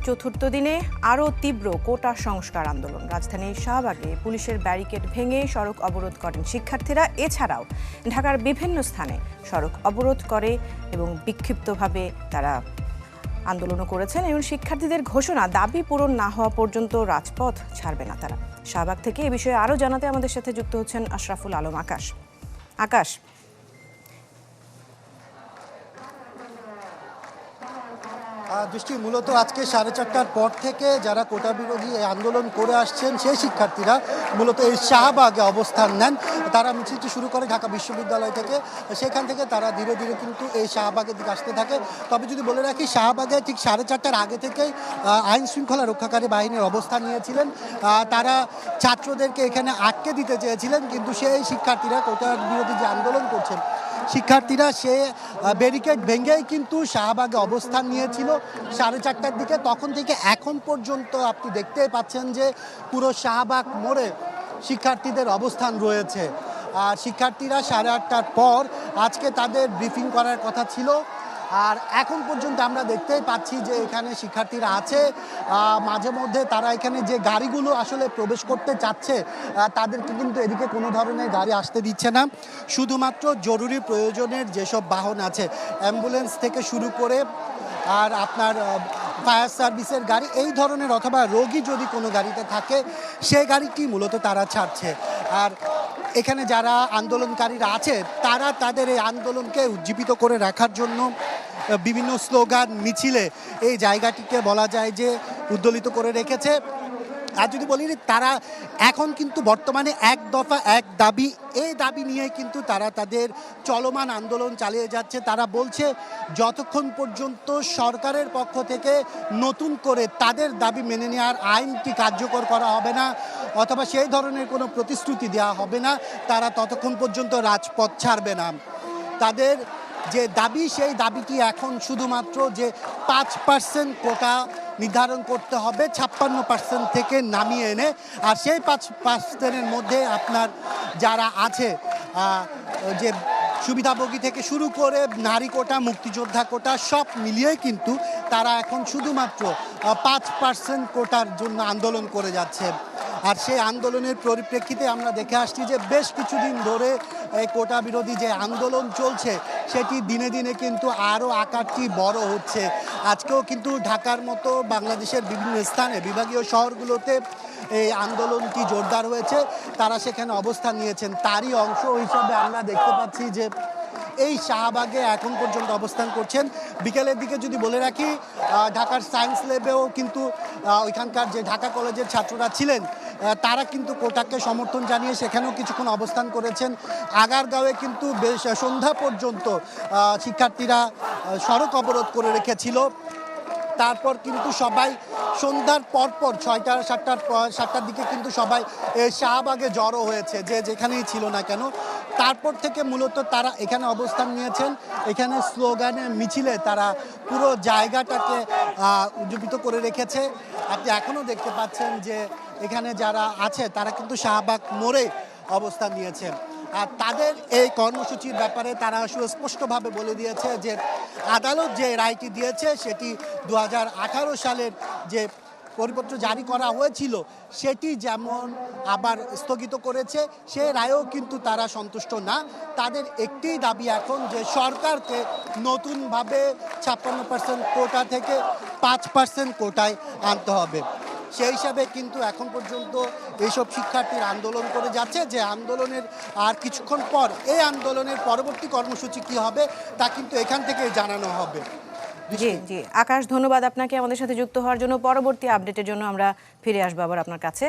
চতুর্থ দিনে আরও তীব্র কোটা সংস্কার আন্দোলন। রাজধানীর শাহবাগে পুলিশের ব্যারিকেড ভেঙে সড়ক অবরোধ করেন শিক্ষার্থীরা। এছাড়াও ঢাকার বিভিন্ন স্থানে সড়ক অবরোধ করে এবং বিক্ষিপ্তভাবে তারা আন্দোলনও করেছেন। এবং শিক্ষার্থীদের ঘোষণা, দাবি পূরণ না হওয়া পর্যন্ত রাজপথ ছাড়বে না তারা। শাহবাগ থেকে এ বিষয়ে আরও জানাতে আমাদের সাথে যুক্ত হচ্ছেন আশরাফুল আলম আকাশ। আকাশ, দৃষ্টি মূলত আজকে 4:30টার পর থেকে যারা কোটা বিরোধী আন্দোলন করে আসছেন সেই শিক্ষার্থীরা মূলত এই শাহবাগে অবস্থান নেন। তারা মিছিলটি শুরু করে ঢাকা বিশ্ববিদ্যালয় থেকে, সেখান থেকে তারা ধীরে ধীরে কিন্তু এই শাহবাগের দিকে আসতে থাকে। তবে যদি বলে রাখি, শাহবাগে ঠিক 4:30টার আগে থেকেই আইন শৃঙ্খলা রক্ষাকারী বাহিনীর অবস্থান নিয়েছিলেন। তারা ছাত্রদেরকে এখানে আটকে দিতে চেয়েছিলেন, কিন্তু সেই শিক্ষার্থীরা কোটা বিরোধী যে আন্দোলন করছেন শিক্ষার্থীরা সে ব্যারিকেড ভেঙেই কিন্তু শাহবাগে অবস্থান নিয়েছিল 4:30টার দিকে। তখন থেকে এখন পর্যন্ত আপনি দেখতেই পাচ্ছেন যে পুরো শাহবাগ মোড়ে শিক্ষার্থীদের অবস্থান রয়েছে। আর শিক্ষার্থীরা 8:30টার পর আজকে তাদের ব্রিফিং করার কথা ছিল। আর এখন পর্যন্ত আমরা দেখতেই পাচ্ছি যে এখানে শিক্ষার্থীরা আছে। মাঝে মধ্যে তারা এখানে যে গাড়িগুলো আসলে প্রবেশ করতে চাচ্ছে তাদেরকে কিন্তু এদিকে কোনো ধরনের গাড়ি আসতে দিচ্ছে না। শুধুমাত্র জরুরি প্রয়োজনের যেসব বাহন আছে, অ্যাম্বুলেন্স থেকে শুরু করে আর আপনার ফায়ার সার্ভিসের গাড়ি এই ধরনের, অথবা রোগী যদি কোনো গাড়িতে থাকে সেই গাড়িটি মূলত তারা ছাড়ছে। আর এখানে যারা আন্দোলনকারীরা আছে তারা তাদের এই আন্দোলনকে উজ্জীবিত করে রাখার জন্য বিভিন্ন স্লোগান মিছিলে এই জায়গাটিকে বলা যায় যে উদ্দোলিত করে রেখেছে। আর যদি বলি, তারা এখন কিন্তু বর্তমানে এক দফা এক দাবি, এই দাবি নিয়ে কিন্তু তারা তাদের চলমান আন্দোলন চালিয়ে যাচ্ছে। তারা বলছে যতক্ষণ পর্যন্ত সরকারের পক্ষ থেকে নতুন করে তাদের দাবি মেনে নেওয়ার আইনটি কার্যকর করা হবে না, অথবা সেই ধরনের কোনো প্রতিশ্রুতি দেওয়া হবে না, তারা ততক্ষণ পর্যন্ত রাজপথ ছাড়বে না। তাদের যে দাবি, সেই দাবিটি এখন শুধুমাত্র যে 5% কোটা নির্ধারণ করতে হবে 56% থেকে নামিয়ে এনে। আর সেই 5%-এর মধ্যে আপনার যারা আছে যে সুবিধাভোগী থেকে শুরু করে নারী কোটা, মুক্তিযোদ্ধা কোটা সব মিলিয়ে কিন্তু তারা এখন শুধুমাত্র 5% কোটার জন্য আন্দোলন করে যাচ্ছে। আর সেই আন্দোলনের পরিপ্রেক্ষিতে আমরা দেখে আসছি যে বেশ কিছুদিন ধরে এই কোটা বিরোধী যে আন্দোলন চলছে সেটি দিনে দিনে কিন্তু আরও আকারটি বড় হচ্ছে। আজকেও কিন্তু ঢাকার মতো বাংলাদেশের বিভিন্ন স্থানে, বিভাগীয় শহরগুলোতে এই আন্দোলনটি জোরদার হয়েছে। তারা সেখানে অবস্থান নিয়েছেন। তারই অংশ হিসাবে আমরা দেখতে পাচ্ছি যে এই শাহবাগে এখন পর্যন্ত অবস্থান করছেন। বিকেলের দিকে যদি বলে রাখি, ঢাকার সায়েন্স ল্যাবেও কিন্তু ওইখানকার যে ঢাকা কলেজের ছাত্ররা ছিলেন তারা কিন্তু কোটাকে সমর্থন জানিয়ে সেখানেও কিছুক্ষণ অবস্থান করেছেন। আগারগাঁওয়ে কিন্তু বেশ সন্ধ্যা পর্যন্ত শিক্ষার্থীরা সড়ক অবরোধ করে রেখেছিল। তারপর কিন্তু সবাই সন্ধ্যার পরপর 7টার দিকে কিন্তু সবাই শাহবাগে জড়ো হয়েছে, যে যেখানেই ছিল না কেন। তারপর থেকে মূলত তারা এখানে অবস্থান নিয়েছেন। এখানে স্লোগানে মিছিলে তারা পুরো জায়গাটাকে উজ্জীবিত করে রেখেছে। আপনি এখনও দেখতে পাচ্ছেন যে এখানে যারা আছে তারা কিন্তু শাহবাগ মোড়ে অবস্থান নিয়েছেন। আর তাদের এই কর্মসূচির ব্যাপারে তারা সুস্পষ্টভাবে বলে দিয়েছে যে আদালত যে রায়টি দিয়েছে সেটি 2018 সালের যে পরিপত্র জারি করা হয়েছিল সেটি যেমন আবার স্থগিত করেছে, সে রায়েও কিন্তু তারা সন্তুষ্ট না। তাদের একটিই দাবি এখন যে সরকারকে নতুনভাবে 56% কোটা থেকে 5% কোটায় আনতে হবে। সেই হিসাবে কিন্তু এখন পর্যন্ত এইসব শিক্ষার্থীর আন্দোলন করে যাচ্ছে। যে আন্দোলনের আর কিছুক্ষণ পর এই আন্দোলনের পরবর্তী কর্মসূচি কী হবে তা কিন্তু এখান থেকে জানানো হবে। জি জি আকাশ, ধন্যবাদ আপনাকে আমাদের সাথে যুক্ত হওয়ার জন্য। পরবর্তী আপডেটের জন্য আমরা ফিরে আসবো আবার আপনার কাছে।